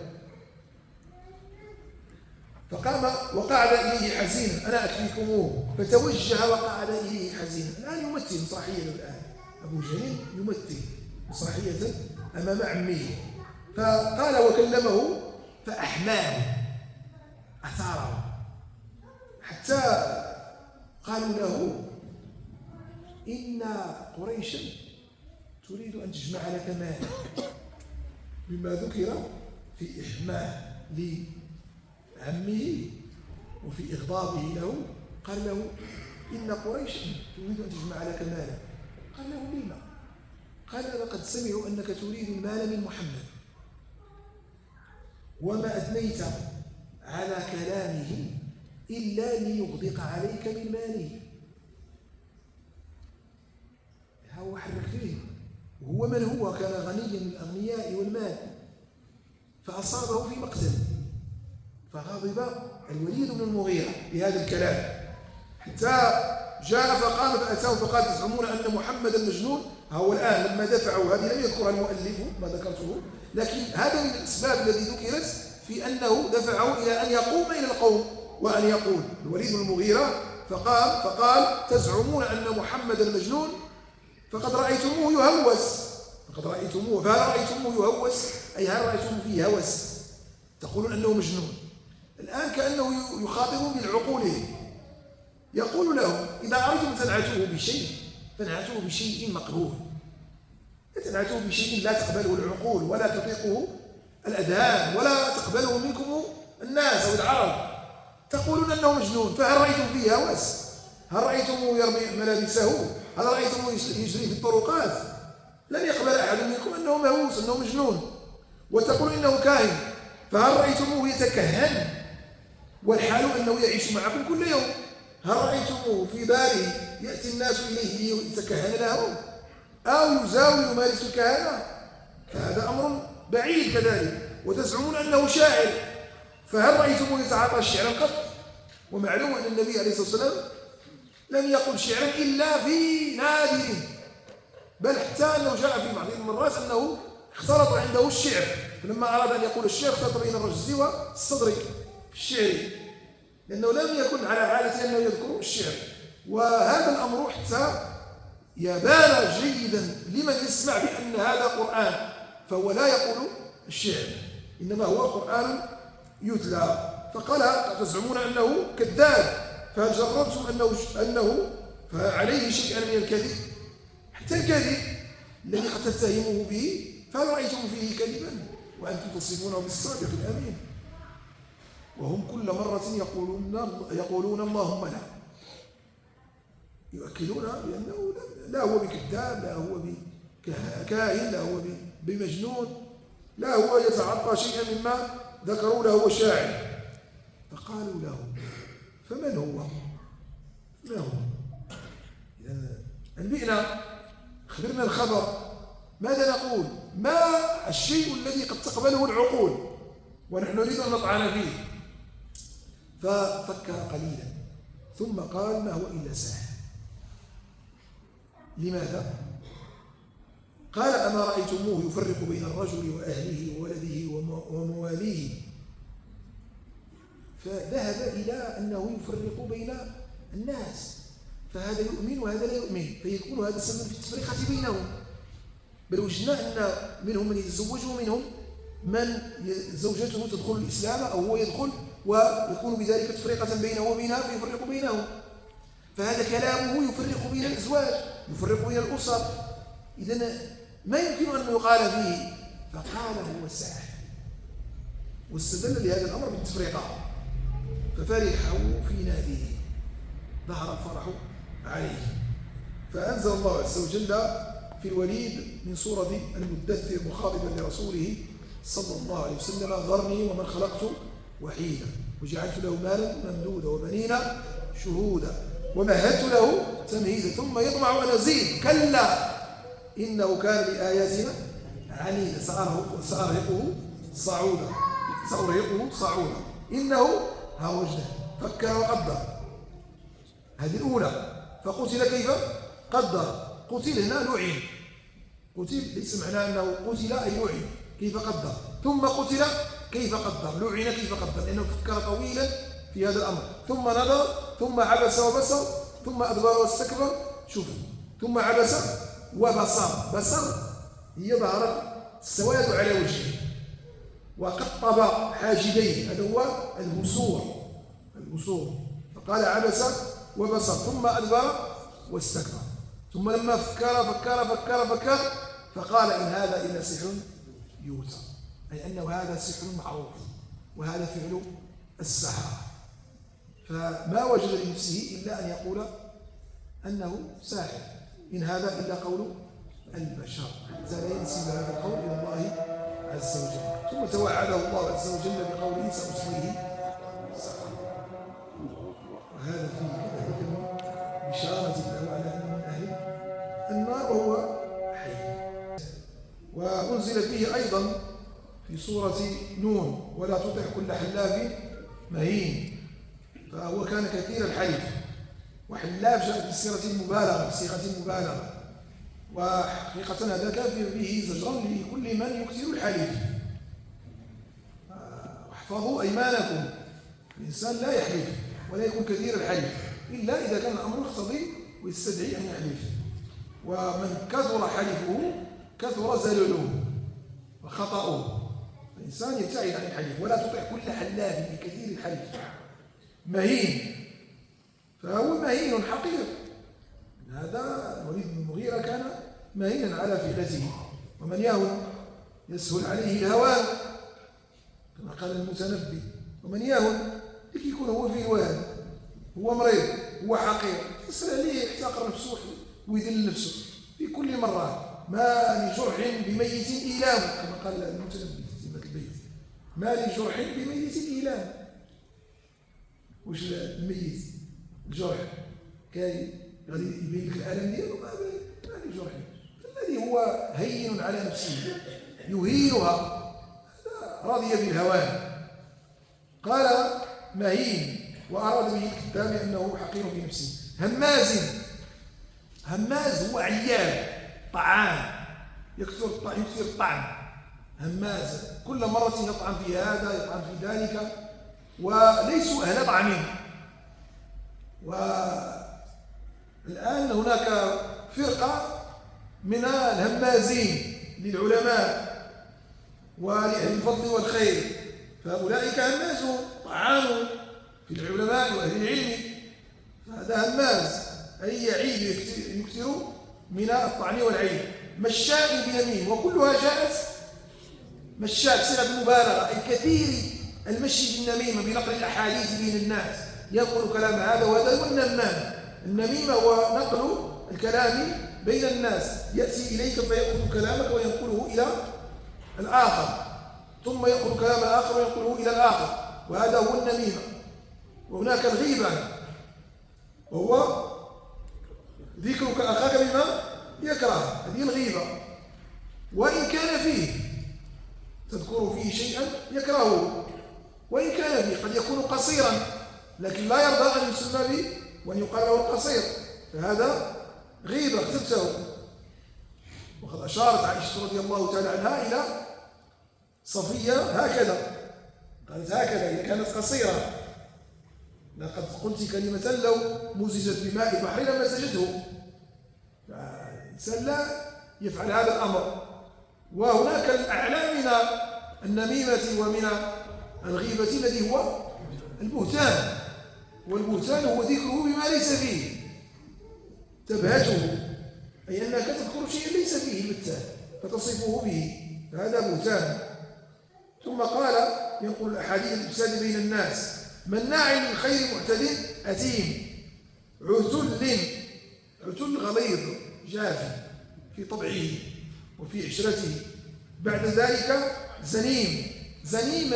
فقام وقعد إليه حزينا: أنا أكفيكموه. فتوجه وقعد إليه حزينا. الآن يمثل مسرحية، الآن أبو جهل يمثل مسرحية أمام عمه. فقال وكلمه فأحماه، أثاره، حتى قالوا له: إن قريشا تريد أن تجمع لك مالا، مما ذكر في إحماه لعمه وفي إغضابه له. قال له: إن قريشا تريد أن تجمع لك مالا. قال له: لما؟ قال: لقد سمعوا أنك تريد المال من محمد، وما أثنيت على كلامه إلا ليغدق عليك من ماله. هو حرك فيه، وهو من هو كان غنيا من الأغنياء والمال، فأصابه في مقتل. فغضب الوليد بن المغيرة بهذا الكلام، حتى جاء فقام فأتاه فقال: تزعمون أن محمدا مجنون؟ هو الآن لما دفعوا، هذه لم يذكرها المؤلف ما ذكرته، لكن هذا من الأسباب التي ذكرت في أنه دفعه إلى أن يقوم إلى القوم وأن يقول. الوليد بن المغيرة فقال: تزعمون أن محمدا مجنون؟ فقد رأيتموه يهوس، لقد رأيتموه، فهل رأيتموه يهوس؟ أي هل رأيتموه فيه هوس؟ تقولون أنه مجنون. الآن كأنه يخاطبهم بالعقولهم، يقول لهم إذا أردتم تنعتوه بشيء فانعتوه بشيء مقبول، تنعتوه بشيء لا تقبله العقول ولا تطيقه الأذهان ولا تقبله منكم الناس أو العرب. تقولون أنه مجنون، فهل رأيتم فيه هوس؟ هل رأيتموه يرمي ملابسه؟ هل رأيتموه يجري في الطرقات؟ لن يقبل أحد منكم أنه مهووس أنه مجنون. وتقول إنه كاهن، فهل رأيتموه يتكهن والحال أنه يعيش معكم كل يوم؟ هل رأيتموه في داره يأتي الناس إليه ليتكهن لهم أو يزاول يمارس الكهنة؟ فهذا أمر بعيد كذلك. وتزعمون أنه شاعر، فهل رأيتموه يتعاطى شعرا قط؟ ومعلوم أن النبي عليه الصلاة والسلام لم يقل شعرا إلا في نادر، بل حتى أنه جاء في بعض المرات أنه اختلط عنده الشعر، فلما أراد أن يقول الشعر اختلط بين الرجز والصدر في الشعر، لأنه لم يكن على عادة أنه يذكر الشعر. وهذا الأمر حتى يبان جيدا لمن يسمع بأن هذا قرآن، فهو لا يقول الشعر، إنما هو قرآن يتلى. فقال تزعمون أنه كذاب، فهل جربتم أنه فعليه شيئا من الكذب؟ حتى الكذب الذي قد تتهموه به فهل رأيتم فيه كذبا وأنتم تصفونه بالصادق الأمين؟ وهم كل مرة يقولون اللهم لا، يؤكدون بأنه لا هو بكذاب، لا هو بكاهن، لا هو بمجنون، لا هو يتعاطى شيئا مما ذكروا له هو شاعر. فقالوا له فمن هو؟ ما هو؟ أنبئنا، أخبرنا الخبر، ماذا نقول؟ ما الشيء الذي قد تقبله العقول ونحن نريد أن نطعن فيه؟ ففكر قليلا ثم قال ما هو إلا ساحر. لماذا؟ قال أما رأيتموه يفرق بين الرجل وأهله وولده ومواليه؟ فذهب إلى أنه يفرق بين الناس، فهذا يؤمن وهذا لا يؤمن، فيكون هذا سبب في التفرقة بينهم. بل وجدنا أن منهم من يتزوج ومنهم من زوجته تدخل الإسلام أو هو يدخل، ويكون بذلك تفرقة بينه وبينها فيفرق بينهم. فهذا كلامه يفرق بين الأزواج، يفرق بين الأسر، إذن ما يمكن أن يقال فيه. فقال هو ساحر، واستدل لهذا الأمر بالتفرقة. ففرحوا في ناديه، ظهر الفرح عليه، فأنزل الله عز وجل في الوليد من سورة المدثر مخاطبا لرسوله صلى الله عليه وسلم ذرني ومن خلقت وحيدا وجعلت له مالا ممدودا وبنين شهودا ومهدت له تمهيدا ثم يطمع أن أزيد كلا إنه كان لآياتنا عنيدا سأرهقه صعودا إنه وجده فكر وقدر. هذه الأولى. فقتل كيف قدر. قتل هنا لعن، قتل ليس معناه أنه قتل أي لعن، كيف قدر. ثم قتل كيف قدر، لعن كيف قدر، لأنه فكر طويلا في هذا الأمر. ثم نظر، ثم عبس وبصر، ثم أدبر واستكبر. شوفوا، ثم عبس وبصر. بصر هي ظهر السواد على وجهه، وقطب حاجبيه، هذا هو البصور. فقال عبس وبصر، ثم أدبر واستكبر. ثم لما فكر فقال إن هذا إلا سحر يؤثر، أي أنه هذا سحر معروف وهذا فعل السحرة. فما وجد لنفسه إلا أن يقول أنه ساحر، إن هذا إلا قول البشر، حتى لا ينسب هذا القول إلى الله عز وجل. ثم توعده الله عز وجل بقوله سأصليه سقر. وهذا فيه بشارة له على أنه من أهل النار وهو حي. وأنزل فيه أيضا في سورة نون ولا تطع كل حلاف مهين، فهو كان كثير الحلف. وحلاف جاء بصيغة المبالغة، وحقيقة هذا كافر به زجرا لكل من يكثر الحلف. واحفظوا أيمانكم، الإنسان لا يحلف ولا يكون كثير الحلف إلا إذا كان الأمر يقتضي ويستدعي أن يحلف. ومن كثر حلفه كثر زلله وخطأه. الإنسان يبتعد عن الحديث، ولا تطع كل حلاف كثير الحديث مهين، فهو مهين حقير. هذا الوليد بن المغيرة كان مهينا على فعلته، ومن يهن يسهل عليه الهوان كما قال المتنبي. ومن يهن لكي يكون هو في الوهن، هو مريض، هو حقير، يسهل عليه يحتقر نفسه ويذل نفسه في كل مرة. ما لجرح بميت إيلام كما قال المتنبي في البيت، ما لجرح بميت إيلام. وش الميت؟ الجرح كاي غادي يبين لك الألم ديالو، ما لجرح. الذي هو هين على نفسه يهينها راضي بالهوان. قال مهين، وأراد به الكتاب أنه حقير في نفسه. هماز هو عيال طعام، يكثر الطعن. هماز كل مرة يطعن في هذا يطعن في ذلك، وليسوا أهل طعن. والآن هناك فرقة من الهمازين للعلماء ولأهل الفضل والخير، فأولئك همازون طعانوا في العلماء وأهل العلم. فهذا هماز أي يعيد يكثر من الطعن والعيب. مشاء بنميم، وكلها جاءت مشاء صيغة مبالغة، أي كثير المشي بالنميمة بنقل الأحاديث بين الناس، ينقل كلام هذا وهذا. والنمام النميمة هو نقل الكلام بين الناس، يأتي إليك فيأخذ كلامك وينقله إلى الآخر، ثم يأخذ كلام الآخر وينقله إلى الآخر، وهذا هو النميمة. وهناك الغيبة، وهو ذكرك أخاك بما يكره، هذه الغيبة. وإن كان فيه تذكر فيه شيئا يكرهه، وإن كان فيه قد يكون قصيرا، لكن لا يرضى أن يسمى به وأن يقال له القصير، فهذا غيبة اغتبته. وقد أشارت عائشة رضي الله تعالى عنها إلى صفية هكذا، قالت هكذا هي كانت قصيرة: لقد قلت كلمة لو مزجت بماء البحر لمزجته. فالإنسان لا يفعل هذا الأمر. وهناك الأعلى من النميمة ومن الغيبة الذي هو البهتان، والبهتان هو ذكره بما ليس فيه، تبهته، أي أنك تذكر شيئا ليس فيه البتان فتصفه به، فهذا بهتان. ثم قال ينقل الأحاديث الإفساد بين الناس: مناع للخير معتد أثيم، عتل غليظ جاف في طبعه وفي عشرته. بعد ذلك زنيم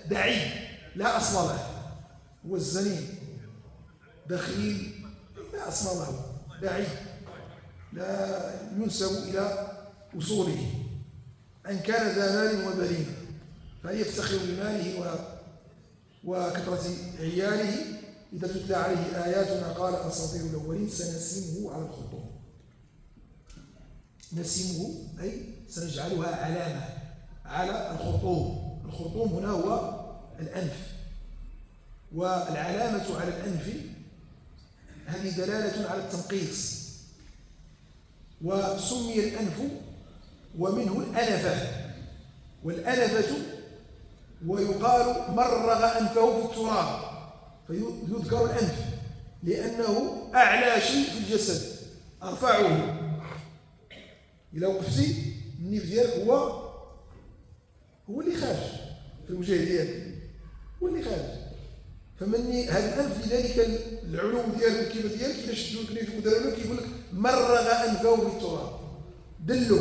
دعي لا أصل له، هو الزنيم دخيل لا أصل له، دعي لا ينسب إلى وصوله، أن كان ذا مال وبنين فيفتخر بماله وكثرة عياله. إذا تتلى عليه آياتنا قال أساطير الأولين سنسمه على الخرطوم. نسمه أي سنجعلها علامة على الخرطوم. الخرطوم هنا هو الأنف، والعلامة على الأنف هذه دلالة على التنقيص. وسمي الأنف ومنه الأنفة، والأنفة ويقال مرغ أنفه في التراب، فيذكر الأنف لأنه أعلى شيء في الجسد، أرفعه. إلى وقفتي النيف ديالك هو اللي خارج في الوجه ديالك، هو اللي خارج. فمني هذا الأنف لذلك العلو ديالك والكيبة ديالك إذا شدوا لك نيفك وداروا لك يقول لك مرغ أنفه في التراب، دلو.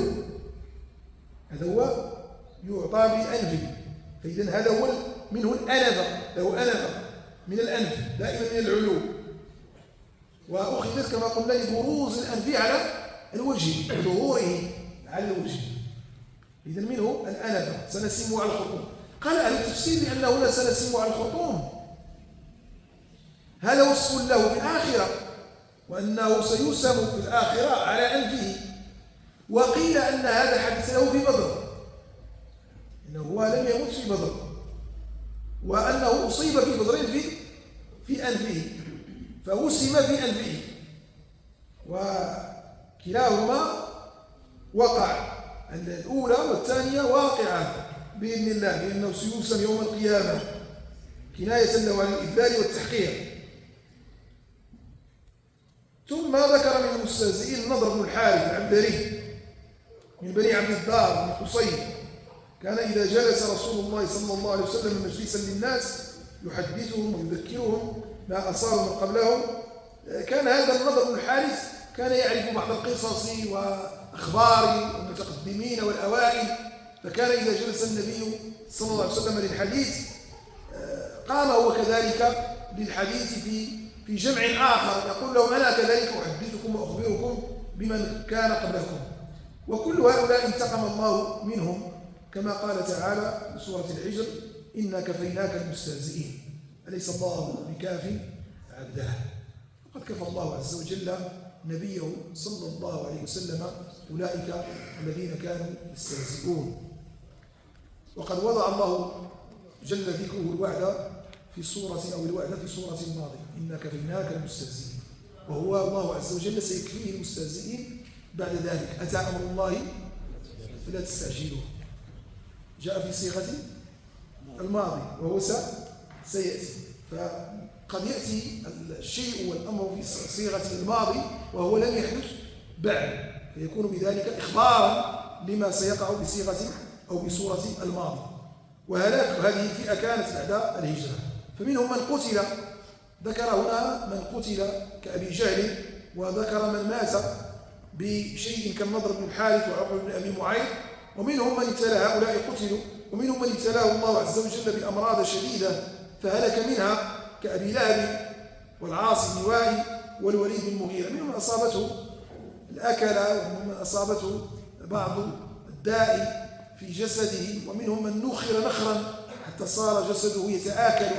هذا هو يعطى بأنفه. فإذا هذا هو منه الأنفة، له أنفة من الأنف دائما من العلو، وأخذت كما قلنا لبروز الأنف على الوجه وظهوره على الوجه. إذا منه الأنفة سنسمه على الخرطوم. قال أهل التفسير بأن هنا سنسمه على الخرطوم هذا وصف له في الآخرة، وأنه سيسم في الآخرة على أنفه. وقيل أن هذا حدث له في بدر، إنه هو لم يمت في بدر، وأنه أصيب في بدر في أنفه فوسم في أنفه، وكلاهما وقع. الأولى والثانية واقعة بإذن الله، لأنه سيوسم يوم القيامة كناية له عن الإذلال والتحقير. ثم ذكر من المستهزئين النضر بن الحارث العبدري من بني عبد الدار بن قصي، كان إذا جلس رسول الله صلى الله عليه وسلم مجلسا للناس يحدثهم ويذكرهم ما أصابوا من قبلهم. كان هذا النضر بن الحارث كان يعرف بعض القصص وأخبار المتقدمين والأوائل، فكان إذا جلس النبي صلى الله عليه وسلم للحديث قام هو كذلك للحديث في جمع آخر، يقول لهم أنا كذلك أحدثكم وأخبركم بمن كان قبلكم. وكل هؤلاء انتقم الله منهم، كما قال تعالى في سورة الحجر: إنا كفيناك المستهزئين أليس الله بكاف عبده. وقد كفى الله عز وجل نبيه صلى الله عليه وسلم أولئك الذين كانوا يستهزئون. وقد وضع الله جل ذكره الوعد في سورة الماضية: إنا كفيناك المستهزئين، وهو الله عز وجل سيكفيه المستهزئين بعد ذلك. أتى أمر الله فلا تستعجلوه، جاء في صيغة الماضي وهو سيأتي، فقد يأتي الشيء والأمر في صيغة الماضي وهو لم يحدث بعد، فيكون بذلك إخبارا لما سيقع بصيغة أو بصورة الماضي. وهلاك هذه الفئة كانت بعد الهجرة، فمنهم من قتل، ذكر هنا من قتل كأبي جهل، وذكر من مات بشيء كالنضر بن الحارث وعقبة بن أبي معيط. ومنهم من ابتلى، هؤلاء قتلوا. ومنهم من ابتلاه الله عز وجل بأمراض شديدة فهلك منها كأبي لهب والعاص بن وائل والوليد بن المغيرة. منهم من أصابته الأكلة، ومنهم من أصابته بعض الداء في جسده، ومنهم من نخر نخرا حتى صار جسده يتآكل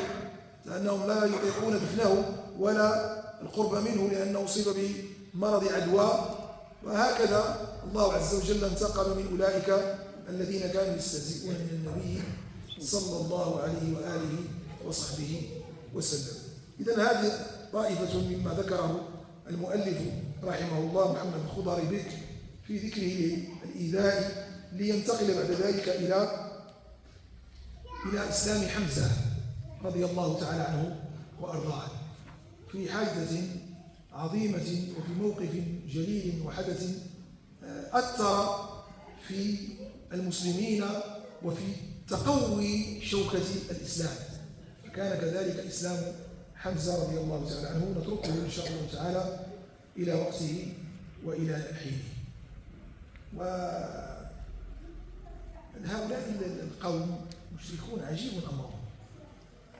لأنهم لا يطيقون دفنه ولا القرب منه لأنه أصيب بمرض عدوى. وهكذا الله عز وجل انتقم من أولئك الذين كانوا يستهزئون من النبي صلى الله عليه وآله وصحبه وسلم. إذن هذه طائفة مما ذكره المؤلف رحمه الله محمد الخضري بك في ذكره الإيذاء، لينتقل بعد ذلك إلى إسلام حمزة رضي الله تعالى عنه وأرضاه في حادثة عظيمة وفي موقف جليل وحدث أثر في المسلمين وفي تقوي شوكة الإسلام. كان كذلك إسلام حمزة رضي الله تعالى عنه، نتركه إن شاء الله تعالى إلى وقته وإلى حينه. وهؤلاء القوم مشركون عجيب أمرهم،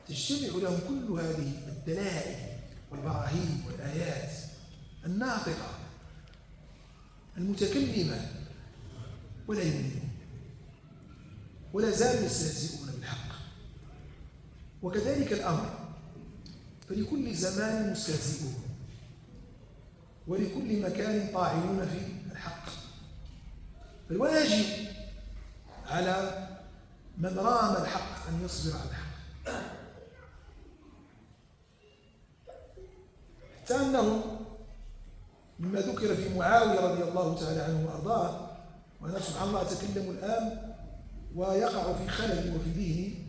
تجتمع لهم كل هذه الدلائل والبراهين والآيات الناطقة المتكلمة ولا يؤمنون، ولا زالوا يستهزئون بالحق. وكذلك الأمر، فلكل زمان مستهزئون، ولكل مكان طاعنون في الحق. فالواجب على من رام الحق أن يصبر على الحق، حتى أنه مما ذكر في معاوية رضي الله تعالى عنه وأرضاه، وأنا سبحان الله أتكلم الآن ويقع في خلل وفي ذهني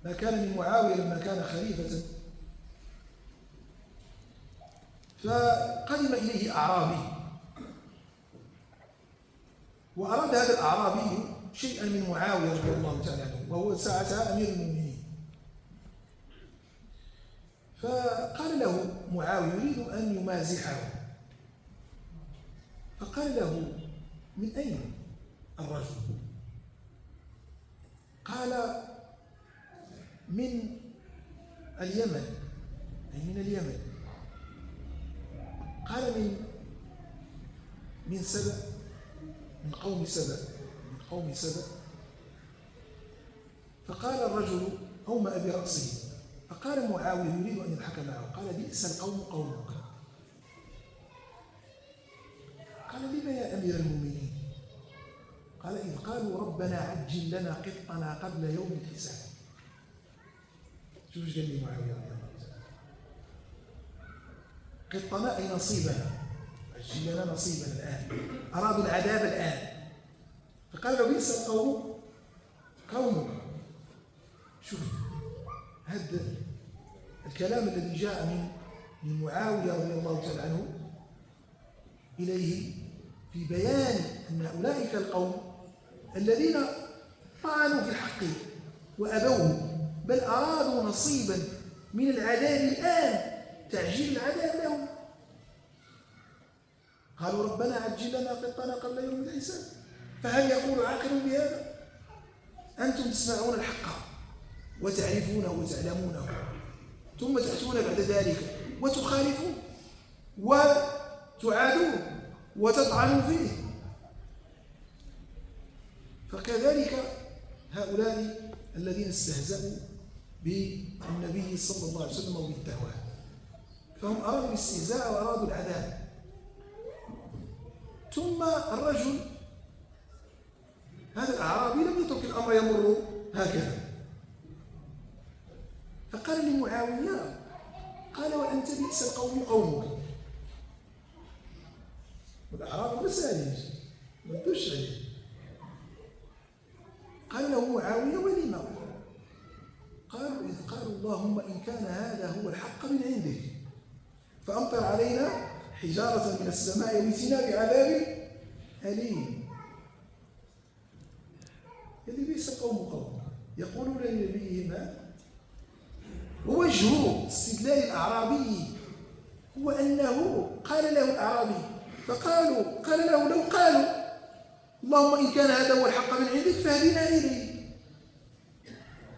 ما كان من معاوية لما كان خليفة. فقدم إليه أعرابي، وأراد هذا الأعرابي شيئا من معاوية رضي الله تعالى عنه، وهو ساعتها أمير المؤمنين. فقال له معاوية يريد أن يمازحه، فقال له: من أين الرجل؟ قال: من اليمن، أي من اليمن. قال: من سبأ، من قوم سبأ، من قوم سبأ. فقال الرجل أومأ برأسه، فقال معاوية يريد أن يضحك معه، قال: بئس القوم قومك. قال: لما يا أمير المؤمنين؟ قال: إذ قالوا ربنا عجل لنا قطنا قبل يوم الحساب. شوف ايش قال لي معاوية رضي الله عنه: قطنا أي نصيبنا، عجل لنا نصيبنا الآن، أرادوا العذاب الآن. فقال له بئس القوم قومك. شوف هذا الكلام الذي جاء من معاوية رضي الله تعالى عنه إليه في بيان أن أولئك القوم الذين طعنوا في الحق وأبوه بل أرادوا نصيبا من العذاب الآن، تعجيل العذاب لهم، قالوا ربنا عجل لنا قطنا قبل يوم الحساب. فهل يقول عاقل بهذا؟ أنتم تسمعون الحق وتعرفونه وتعلمونه، ثم تأتون بعد ذلك وتخالفون وتعادون وتطعنوا فيه. فكذلك هؤلاء الذين استهزأوا بالنبي صلى الله عليه وسلم وبالدعوة، فهم أرادوا الاستهزاء وأرادوا العذاب. ثم الرجل هذا الأعرابي لم يترك الأمر يمر هكذا، فقال لمعاوية، قال وأنت بئس القوم قومك. والأعرابي ما سالش ما ردوش عليه. قال له معاوية ولما؟ قالوا إذ قالوا اللهم إن كان هذا هو الحق من عندك فأمطر علينا حجارة من السماء ويتنا بعذاب أليم. اللي بئس القوم قوم يقولون لنبيهم هذا. ووجه استدلال الأعرابي هو أنه قال له الأعرابي قال له لو قالوا اللهم إن كان هذا هو الحق من عندك فهدنا إليه.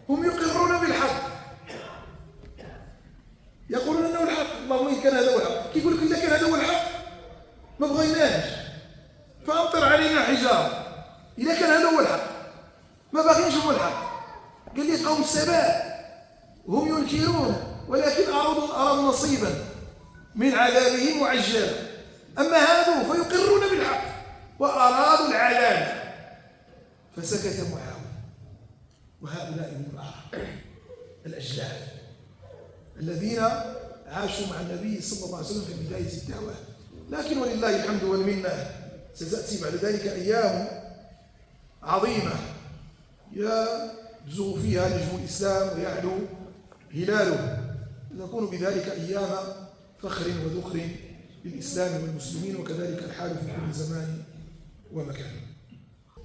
هم يقرون بالحق، يقولون أنه الحق، اللهم إن كان هذا هو الحق. كي يقول لك إذا كان هذا هو الحق ما بغيناش فأمطر علينا حجارة. إذا كان هذا هو الحق ما باغينش هو الحق. قال لي قوم سباء هم ينكرون ولكن أرادوا نصيبا من عذابهم معجلا، أما هذا فيقرون بالحق وأرادوا العذاب. فسكت معاوية. وهؤلاء هم الأعراب الأجلال الذين عاشوا مع النبي صلى الله عليه وسلم في بداية الدعوة. لكن ولله الحمد والمنة ستأتي بعد ذلك أيام عظيمة يبزغ فيها نجم الإسلام ويعلو هلاله، نكون بذلك أيام فخر وذخر للإسلام والمسلمين، وكذلك الحال في كل زمان ومكان.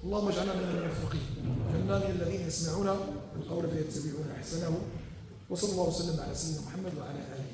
اللهم اجعلنا من الموفقين، واجعلنا من الذين يسمعون القول فيتبعون أحسنه، وصلى الله وسلم على سيدنا محمد وعلى آله